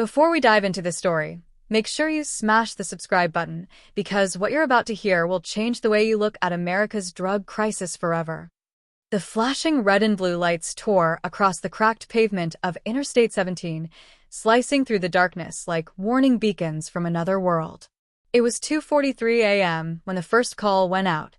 Before we dive into this story, make sure you smash the subscribe button, because what you're about to hear will change the way you look at America's drug crisis forever. The flashing red and blue lights tore across the cracked pavement of Interstate 17, slicing through the darkness like warning beacons from another world. It was 2:43 a.m. when the first call went out.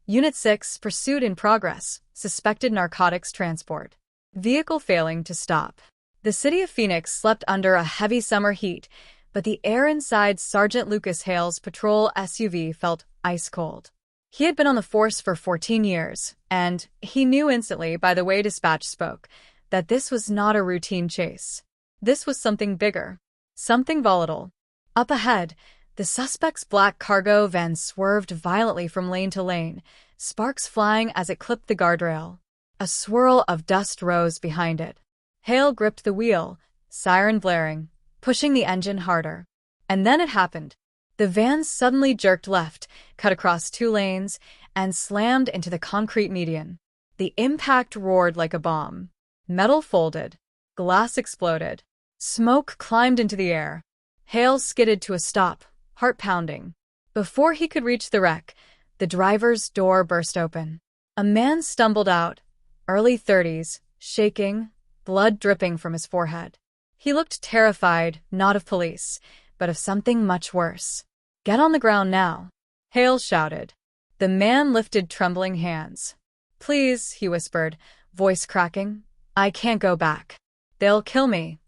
Unit 6, pursuit in progress, suspected narcotics transport. Vehicle failing to stop. The city of Phoenix slept under a heavy summer heat, but the air inside Sergeant Lucas Hale's patrol SUV felt ice cold. He had been on the force for 14 years, and he knew instantly by the way dispatch spoke that this was not a routine chase. This was something bigger, something volatile. Up ahead, the suspect's black cargo van swerved violently from lane to lane, sparks flying as it clipped the guardrail. A swirl of dust rose behind it. Hale gripped the wheel, siren blaring, pushing the engine harder. And then it happened. The van suddenly jerked left, cut across two lanes, and slammed into the concrete median. The impact roared like a bomb. Metal folded. Glass exploded. Smoke climbed into the air. Hale skidded to a stop, heart pounding. Before he could reach the wreck, the driver's door burst open. A man stumbled out, early 30s, shaking, blood dripping from his forehead. He looked terrified, not of police, but of something much worse. "Get on the ground now," Hale shouted. The man lifted trembling hands. "Please," he whispered, voice cracking. "I can't go back. They'll kill me."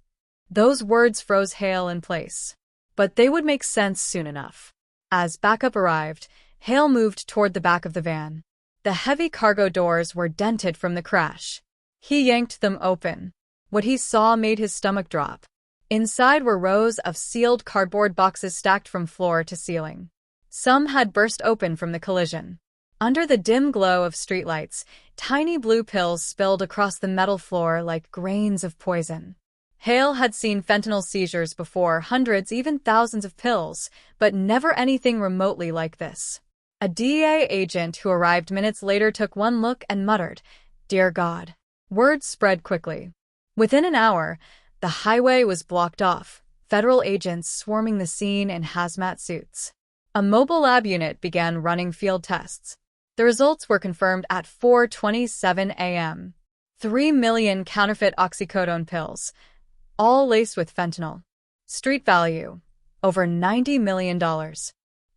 Those words froze Hale in place. But they would make sense soon enough. As backup arrived, Hale moved toward the back of the van. The heavy cargo doors were dented from the crash. He yanked them open. What he saw made his stomach drop. Inside were rows of sealed cardboard boxes stacked from floor to ceiling. Some had burst open from the collision. Under the dim glow of streetlights, tiny blue pills spilled across the metal floor like grains of poison. Hale had seen fentanyl seizures before, hundreds, even thousands of pills, but never anything remotely like this. A DEA agent who arrived minutes later took one look and muttered, "Dear God." Word spread quickly. Within an hour, the highway was blocked off, federal agents swarming the scene in hazmat suits. A mobile lab unit began running field tests. The results were confirmed at 4:27 a.m. 3 million counterfeit oxycodone pills, all laced with fentanyl. Street value, over $90 million.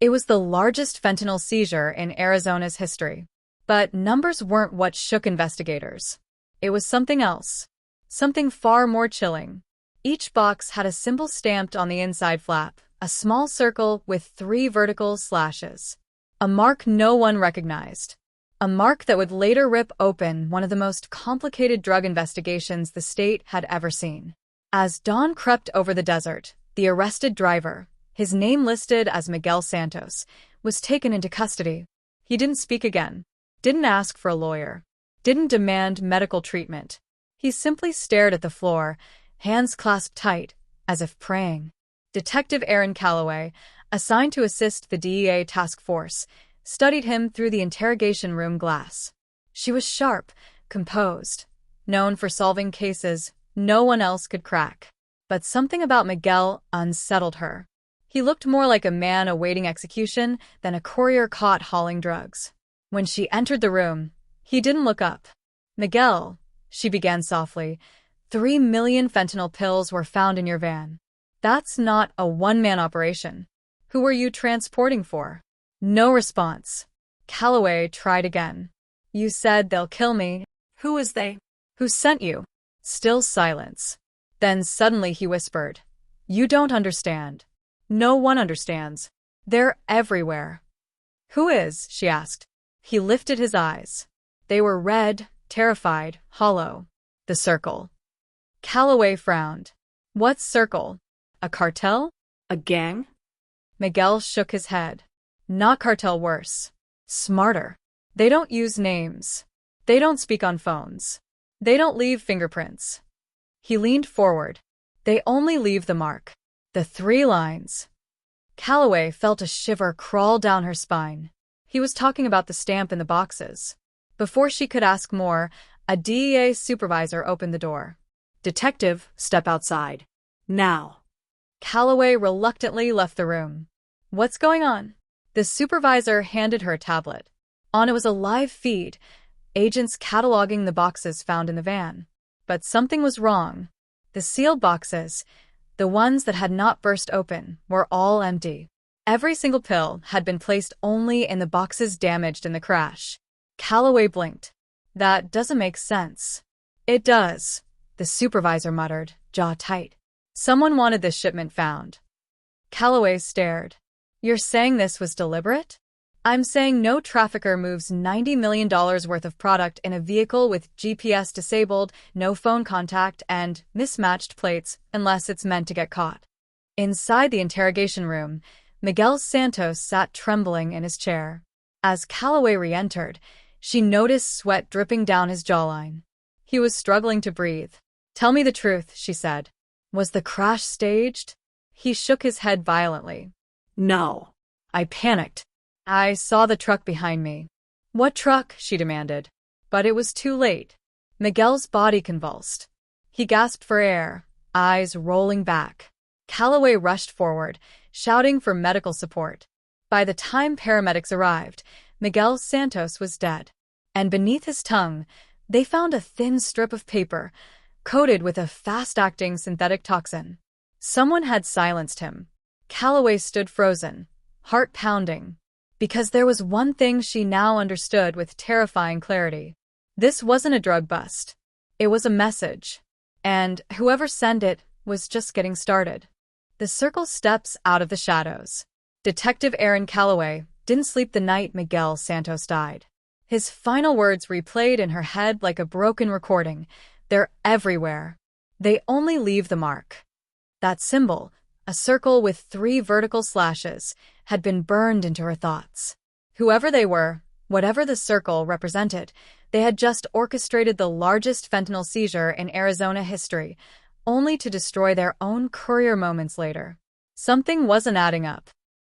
It was the largest fentanyl seizure in Arizona's history. But numbers weren't what shook investigators. It was something else. Something far more chilling. Each box had a symbol stamped on the inside flap, a small circle with 3 vertical slashes. A mark no one recognized. A mark that would later rip open one of the most complicated drug investigations the state had ever seen. As dawn crept over the desert, the arrested driver, his name listed as Miguel Santos, was taken into custody. He didn't speak again, didn't ask for a lawyer, didn't demand medical treatment. He simply stared at the floor, hands clasped tight, as if praying. Detective Erin Calloway, assigned to assist the DEA task force, studied him through the interrogation room glass. She was sharp, composed, known for solving cases no one else could crack. But something about Miguel unsettled her. He looked more like a man awaiting execution than a courier caught hauling drugs. When she entered the room, he didn't look up. "Miguel," she began softly, 3 million fentanyl pills were found in your van. That's not a one-man operation. Who were you transporting for? No response. Calloway tried again. "You said they'll kill me. Who is they? Who sent you?" Still silence. Then suddenly he whispered, "You don't understand. No one understands. They're everywhere." "Who is?" she asked. He lifted his eyes. They were red, terrified, hollow. "The Circle." Calloway frowned. "What circle? A cartel? A gang?" Miguel shook his head. "Not cartel, worse. Smarter. They don't use names. They don't speak on phones. They don't leave fingerprints." He leaned forward. "They only leave the mark. The 3 lines." Calloway felt a shiver crawl down her spine. He was talking about the stamp in the boxes. Before she could ask more, a DEA supervisor opened the door. "Detective, step outside. Now." Calloway reluctantly left the room. What's going on? The supervisor handed her a tablet. On it was a live feed, agents cataloging the boxes found in the van. But something was wrong. The sealed boxes, the ones that had not burst open, were all empty. Every single pill had been placed only in the boxes damaged in the crash. Calloway blinked. That doesn't make sense. It does, the supervisor muttered, jaw tight. Someone wanted this shipment found. Calloway stared. You're saying this was deliberate? I'm saying no trafficker moves $90 million worth of product in a vehicle with GPS disabled, no phone contact, and mismatched plates unless it's meant to get caught. Inside the interrogation room, Miguel Santos sat trembling in his chair. As Calloway re-entered, she noticed sweat dripping down his jawline. He was struggling to breathe. Tell me the truth, she said. Was the crash staged? He shook his head violently. No. I panicked. I saw the truck behind me. What truck? She demanded. But it was too late. Miguel's body convulsed. He gasped for air, eyes rolling back. Calloway rushed forward, shouting for medical support. By the time paramedics arrived, Miguel Santos was dead. And beneath his tongue, they found a thin strip of paper, coated with a fast-acting synthetic toxin. Someone had silenced him. Calloway stood frozen, heart pounding. Because there was one thing she now understood with terrifying clarity. This wasn't a drug bust. It was a message. And whoever sent it was just getting started. The circle steps out of the shadows. Detective Aaron Calloway didn't sleep the night Miguel Santos died. His final words replayed in her head like a broken recording. They're everywhere. They only leave the mark. That symbol, a circle with 3 vertical slashes, had been burned into her thoughts. Whoever they were, whatever the circle represented, they had just orchestrated the largest fentanyl seizure in Arizona history, only to destroy their own career moments later. Something wasn't adding up.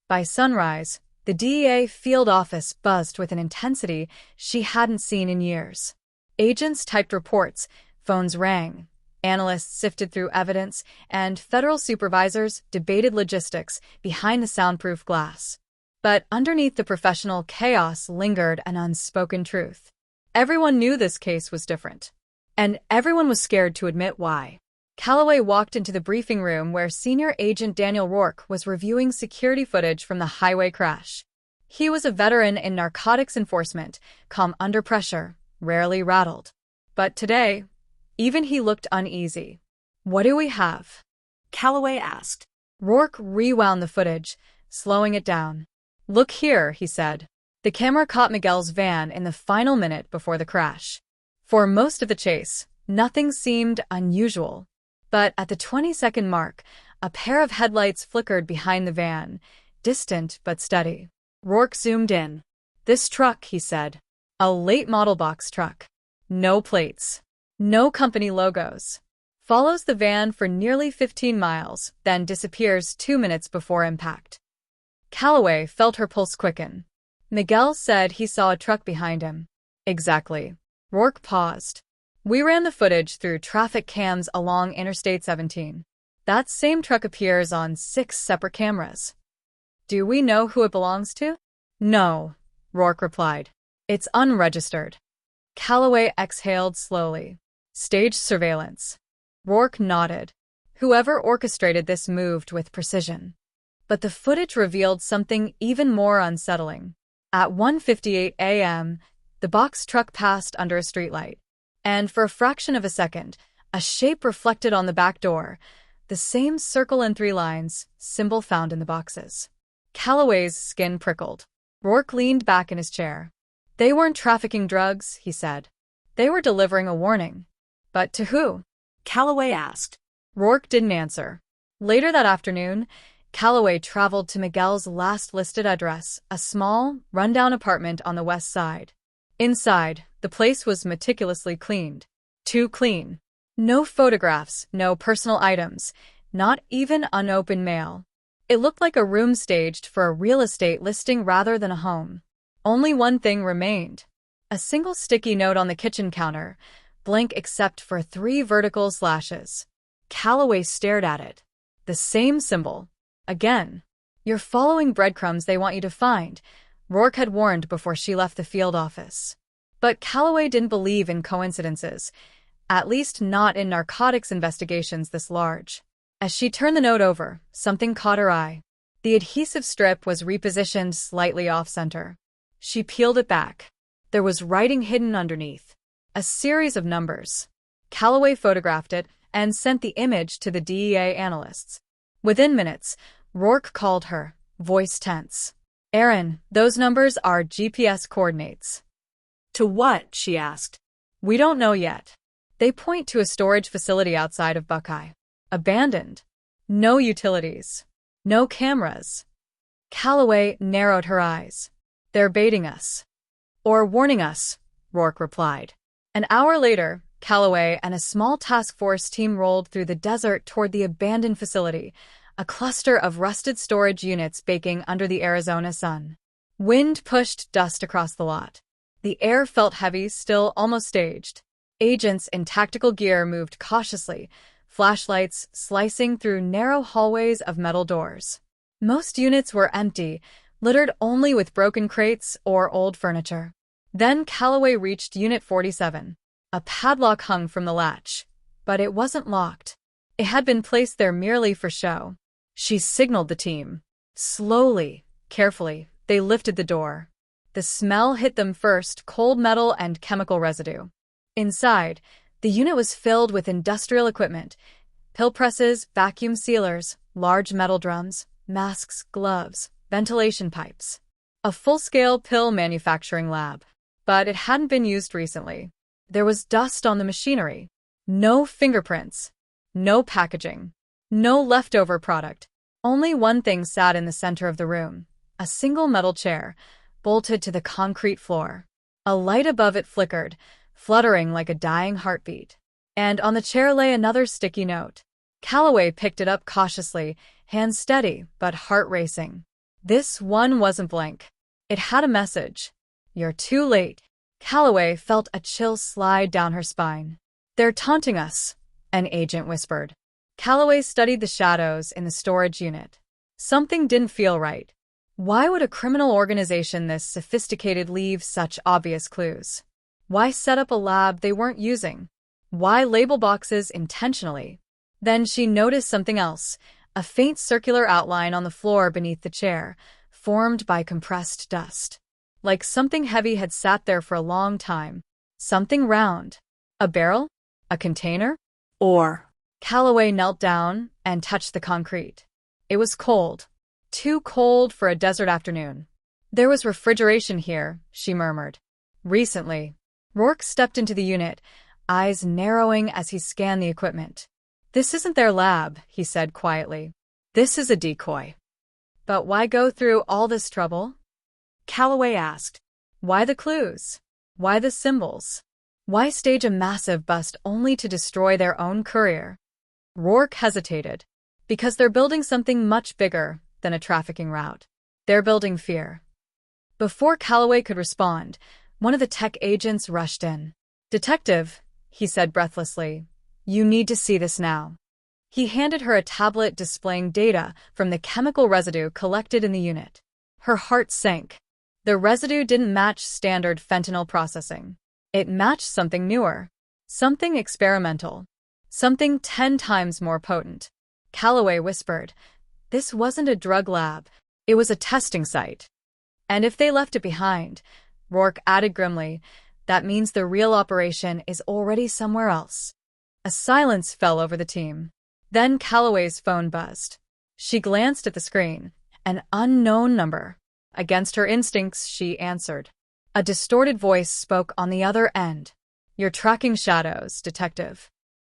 By sunrise, the DEA field office buzzed with an intensity she hadn't seen in years. Agents typed reports, phones rang, analysts sifted through evidence, and federal supervisors debated logistics behind the soundproof glass. But underneath the professional chaos lingered an unspoken truth. Everyone knew this case was different. And everyone was scared to admit why. Calloway walked into the briefing room where Senior Agent Daniel Rourke was reviewing security footage from the highway crash. He was a veteran in narcotics enforcement, calm under pressure, rarely rattled. But today, even he looked uneasy. What do we have? Calloway asked. Rourke rewound the footage, slowing it down. Look here, he said. The camera caught Miguel's van in the final minute before the crash. For most of the chase, nothing seemed unusual. But at the 20-second mark, a pair of headlights flickered behind the van, distant but steady. Rourke zoomed in. This truck, he said. A late model box truck. No plates. No company logos. Follows the van for nearly 15 miles, then disappears 2 minutes before impact. Calloway felt her pulse quicken. Miguel said he saw a truck behind him. Exactly. Rourke paused. We ran the footage through traffic cams along Interstate 17. That same truck appears on 6 separate cameras. Do we know who it belongs to? No, Rourke replied. It's unregistered. Calloway exhaled slowly. Staged surveillance. Rourke nodded. Whoever orchestrated this moved with precision. But the footage revealed something even more unsettling. At 1:58 a.m., the box truck passed under a streetlight. And for a fraction of a second, a shape reflected on the back door, the same circle and 3 lines, symbol found in the boxes. Calloway's skin prickled. Rourke leaned back in his chair. They weren't trafficking drugs, he said. They were delivering a warning. But to who? Calloway asked. Rourke didn't answer. Later that afternoon, Calloway traveled to Miguel's last listed address, a small, rundown apartment on the west side. Inside, the place was meticulously cleaned. Too clean. No photographs, no personal items, not even unopened mail. It looked like a room staged for a real estate listing rather than a home. Only one thing remained. A single sticky note on the kitchen counter, blank except for 3 vertical slashes. Calloway stared at it. The same symbol. Again. You're following breadcrumbs they want you to find, Rourke had warned before she left the field office. But Calloway didn't believe in coincidences, at least not in narcotics investigations this large. As she turned the note over, something caught her eye. The adhesive strip was repositioned slightly off-center. She peeled it back. There was writing hidden underneath. A series of numbers. Calloway photographed it and sent the image to the DEA analysts. Within minutes, Rourke called her, voice tense. "Aaron, those numbers are GPS coordinates." "To what?" she asked. "We don't know yet. They point to a storage facility outside of Buckeye. Abandoned. No utilities. No cameras." Calloway narrowed her eyes. "They're baiting us." "Or warning us," Rourke replied. An hour later, Calloway and a small task force team rolled through the desert toward the abandoned facility, a cluster of rusted storage units baking under the Arizona sun. Wind pushed dust across the lot. The air felt heavy, still almost staged. Agents in tactical gear moved cautiously, flashlights slicing through narrow hallways of metal doors. Most units were empty, littered only with broken crates or old furniture. Then Calloway reached Unit 47. A padlock hung from the latch, but it wasn't locked. It had been placed there merely for show. She signaled the team. Slowly, carefully, they lifted the door. The smell hit them first, cold metal and chemical residue. Inside, the unit was filled with industrial equipment, pill presses, vacuum sealers, large metal drums, masks, gloves, ventilation pipes. A full-scale pill manufacturing lab. But it hadn't been used recently. There was dust on the machinery. No fingerprints. No packaging. No leftover product. Only one thing sat in the center of the room. A single metal chair, bolted to the concrete floor. A light above it flickered, fluttering like a dying heartbeat. And on the chair lay another sticky note. Calloway picked it up cautiously, hands steady but heart racing. This one wasn't blank. It had a message. "You're too late." Calloway felt a chill slide down her spine. "They're taunting us," an agent whispered. Calloway studied the shadows in the storage unit. Something didn't feel right. Why would a criminal organization this sophisticated leave such obvious clues? Why set up a lab they weren't using? Why label boxes intentionally? Then she noticed something else, a faint circular outline on the floor beneath the chair, formed by compressed dust. Like something heavy had sat there for a long time. Something round. A barrel? A container? Or... Calloway knelt down and touched the concrete. It was cold. Too cold for a desert afternoon. "There was refrigeration here," she murmured. "Recently." Rourke stepped into the unit, eyes narrowing as he scanned the equipment. "This isn't their lab," he said quietly. "This is a decoy." "But why go through all this trouble?" Calloway asked. "Why the clues? Why the symbols? Why stage a massive bust only to destroy their own courier?" Rourke hesitated. "Because they're building something much bigger than a trafficking route. They're building fear." Before Calloway could respond, one of the tech agents rushed in. "Detective," he said breathlessly, "you need to see this now." He handed her a tablet displaying data from the chemical residue collected in the unit. Her heart sank. The residue didn't match standard fentanyl processing. It matched something newer. Something experimental. Something 10 times more potent. Calloway whispered, "This wasn't a drug lab. It was a testing site." "And if they left it behind," Rourke added grimly, "that means the real operation is already somewhere else." A silence fell over the team. Then Calloway's phone buzzed. She glanced at the screen. An unknown number. Against her instincts, she answered. A distorted voice spoke on the other end. "You're tracking shadows, detective."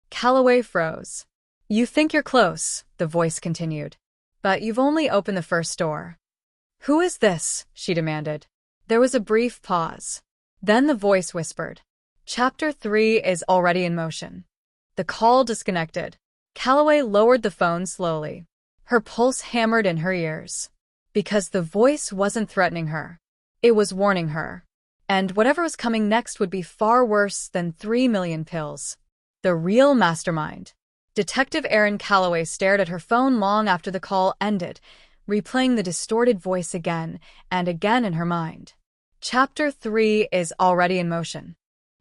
Calloway froze. "You think you're close," the voice continued. "But you've only opened the first door." "Who is this?" she demanded. There was a brief pause. Then the voice whispered. "Chapter 3 is already in motion." The call disconnected. Calloway lowered the phone slowly. Her pulse hammered in her ears. Because the voice wasn't threatening her. It was warning her. And whatever was coming next would be far worse than 3 million pills. The real mastermind. Detective Erin Calloway stared at her phone long after the call ended, replaying the distorted voice again and again in her mind. Chapter 3 is already in motion.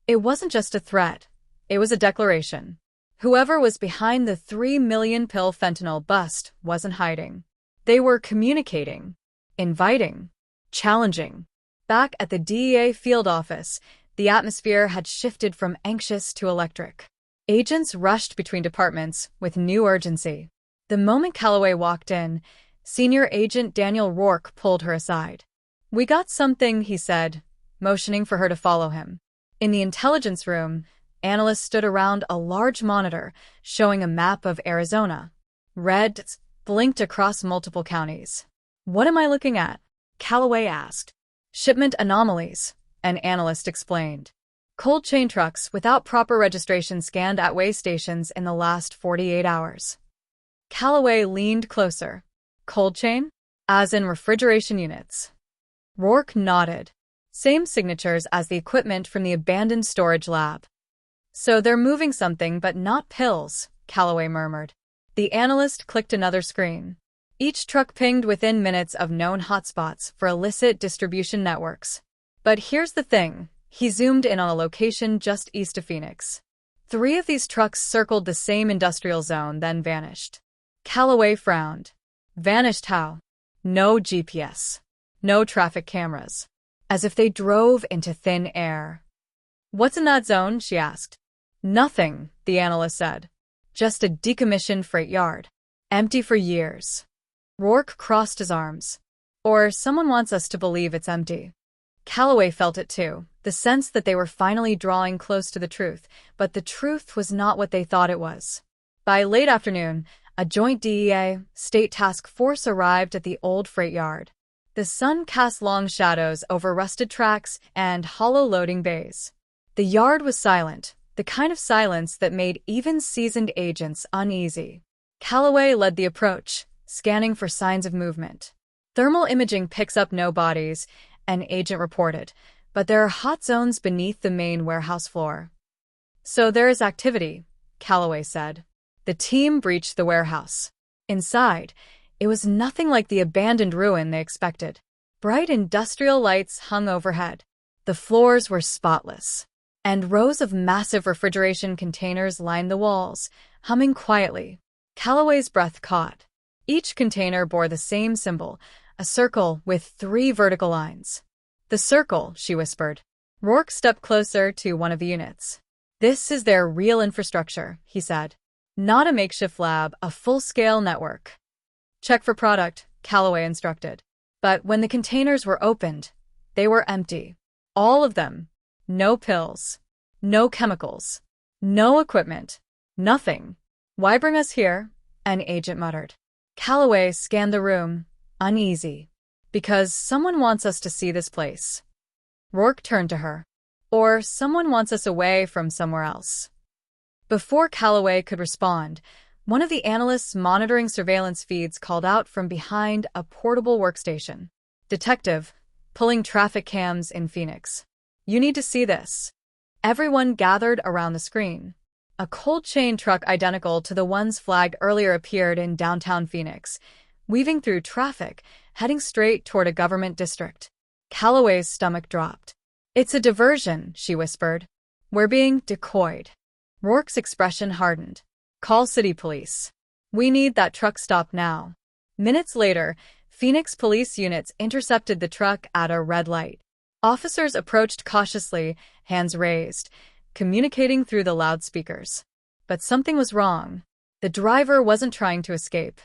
It wasn't just a threat. It was a declaration. Whoever was behind the 3 million pill fentanyl bust wasn't hiding. They were communicating, inviting, challenging. Back at the DEA field office, the atmosphere had shifted from anxious to electric. Agents rushed between departments with new urgency. The moment Calloway walked in, Senior Agent Daniel Rourke pulled her aside. "We got something," he said, motioning for her to follow him. In the intelligence room, analysts stood around a large monitor showing a map of Arizona. Red blinked across multiple counties. "What am I looking at?" Calloway asked. "Shipment anomalies," an analyst explained. "Cold chain trucks without proper registration scanned at weigh stations in the last 48 hours. Calloway leaned closer. "Cold chain? As in refrigeration units?" Rourke nodded. "Same signatures as the equipment from the abandoned storage lab." "So they're moving something but not pills," Calloway murmured. The analyst clicked another screen. Each truck pinged within minutes of known hotspots for illicit distribution networks. "But here's the thing," he zoomed in on a location just east of Phoenix. 3 of these trucks circled the same industrial zone, then vanished. Calloway frowned. Vanished how? No GPS. No traffic cameras. As if they drove into thin air. "What's in that zone?" she asked. "Nothing," the analyst said. "Just a decommissioned freight yard. Empty for years." Rourke crossed his arms. "Or someone wants us to believe it's empty." Calloway felt it too, the sense that they were finally drawing close to the truth, but the truth was not what they thought it was. By late afternoon, a joint DEA state task force arrived at the old freight yard. The sun cast long shadows over rusted tracks and hollow loading bays. The yard was silent, the kind of silence that made even seasoned agents uneasy. Calloway led the approach, scanning for signs of movement. "Thermal imaging picks up no bodies," an agent reported, "but there are hot zones beneath the main warehouse floor." "So there is activity," Calloway said. The team breached the warehouse. Inside, it was nothing like the abandoned ruin they expected. Bright industrial lights hung overhead. The floors were spotless, and rows of massive refrigeration containers lined the walls, humming quietly. Calloway's breath caught. Each container bore the same symbol, a circle with 3 vertical lines. "The circle," she whispered. Rourke stepped closer to one of the units. "This is their real infrastructure," he said. "Not a makeshift lab, a full-scale network." "Check for product," Calloway instructed. But when the containers were opened, they were empty. All of them. No pills. No chemicals. No equipment. Nothing. "Why bring us here?" an agent muttered. Calloway scanned the room, uneasy. "Because someone wants us to see this place." Rourke turned to her. "Or someone wants us away from somewhere else." Before Calloway could respond, one of the analysts monitoring surveillance feeds called out from behind a portable workstation. "Detective, pulling traffic cams in Phoenix. You need to see this." Everyone gathered around the screen. A cold chain truck identical to the ones flagged earlier appeared in downtown Phoenix, weaving through traffic, heading straight toward a government district. Calloway's stomach dropped. "It's a diversion," she whispered. "We're being decoyed." Rourke's expression hardened. "Call city police. We need that truck stopped now." Minutes later, Phoenix police units intercepted the truck at a red light. Officers approached cautiously, hands raised, communicating through the loudspeakers. But something was wrong. The driver wasn't trying to escape.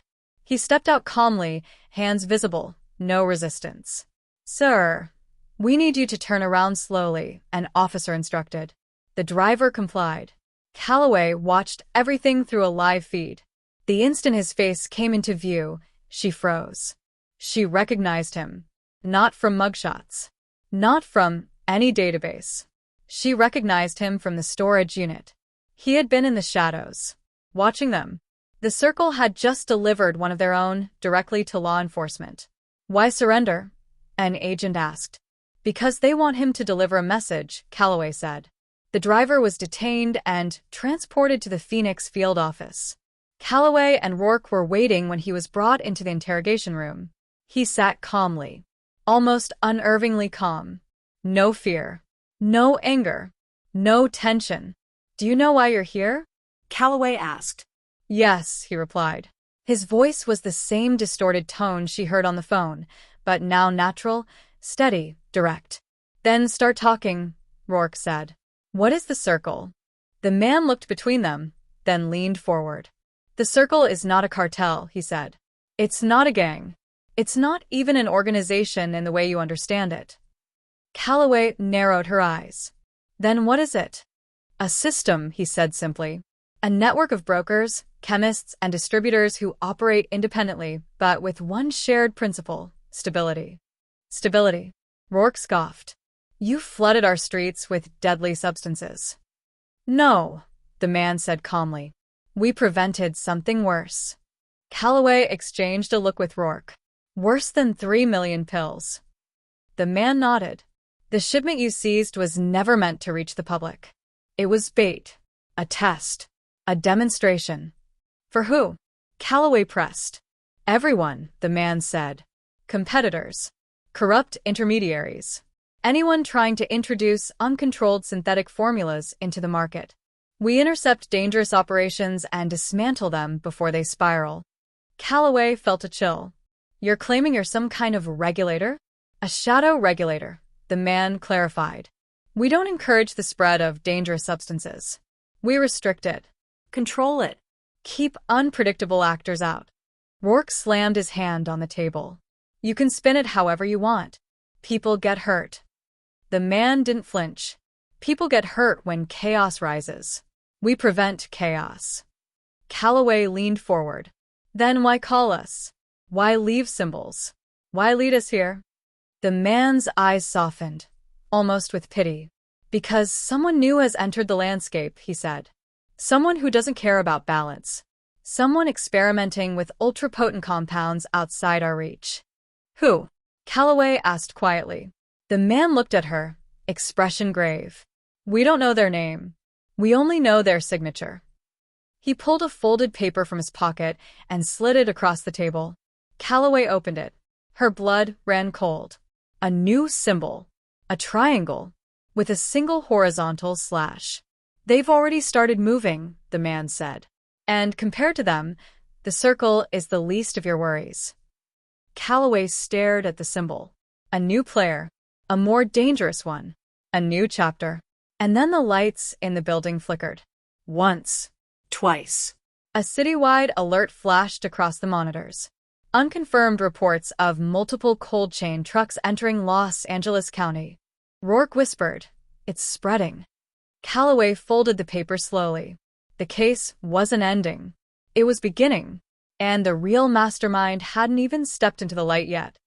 He stepped out calmly, hands visible, no resistance. "Sir, we need you to turn around slowly," an officer instructed. The driver complied. Calloway watched everything through a live feed. The instant his face came into view, she froze. She recognized him. Not from mugshots. Not from any database. She recognized him from the storage unit. He had been in the shadows, watching them. The Circle had just delivered one of their own directly to law enforcement. "Why surrender?" an agent asked. "Because they want him to deliver a message," Calloway said. The driver was detained and transported to the Phoenix field office. Calloway and Rourke were waiting when he was brought into the interrogation room. He sat calmly, almost unnervingly calm. No fear, no anger, no tension. "Do you know why you're here?" Calloway asked. "Yes," he replied. His voice was the same distorted tone she heard on the phone, but now natural, steady, direct. "Then start talking," Rourke said. "What is the Circle?" The man looked between them, then leaned forward. "The Circle is not a cartel," he said. "It's not a gang. It's not even an organization in the way you understand it." Calloway narrowed her eyes. "Then what is it?" "A system," he said simply. "A network of brokers, chemists, and distributors who operate independently, but with one shared principle: stability." "Stability?" Rourke scoffed. "You flooded our streets with deadly substances." "No," the man said calmly. "We prevented something worse." Calloway exchanged a look with Rourke. "Worse than 3 million pills." The man nodded. "The shipment you seized was never meant to reach the public. It was bait, a test, a demonstration." "For who?" Calloway pressed. "Everyone," the man said. "Competitors, corrupt intermediaries, anyone trying to introduce uncontrolled synthetic formulas into the market. We intercept dangerous operations and dismantle them before they spiral." Calloway felt a chill. "You're claiming you're some kind of regulator?" "A shadow regulator," the man clarified. "We don't encourage the spread of dangerous substances. We restrict it, control it, keep unpredictable actors out." Rourke slammed his hand on the table. "You can spin it however you want. People get hurt." The man didn't flinch. "People get hurt when chaos rises. We prevent chaos." Calloway leaned forward. "Then why call us? Why leave symbols? Why lead us here?" The man's eyes softened, almost with pity. "Because someone new has entered the landscape," he said. "Someone who doesn't care about balance. Someone experimenting with ultra-potent compounds outside our reach." "Who?" Calloway asked quietly. The man looked at her, expression grave. "We don't know their name. We only know their signature." He pulled a folded paper from his pocket and slid it across the table. Calloway opened it. Her blood ran cold. A new symbol. A triangle. With a single horizontal slash. "They've already started moving," the man said. "And compared to them, the Circle is the least of your worries." Calloway stared at the symbol. A new player. A more dangerous one. A new chapter. And then the lights in the building flickered. Once. Twice. A citywide alert flashed across the monitors. Unconfirmed reports of multiple cold chain trucks entering Los Angeles County. Rourke whispered, "It's spreading." Calloway folded the paper slowly. The case wasn't ending. It was beginning, and the real mastermind hadn't even stepped into the light yet.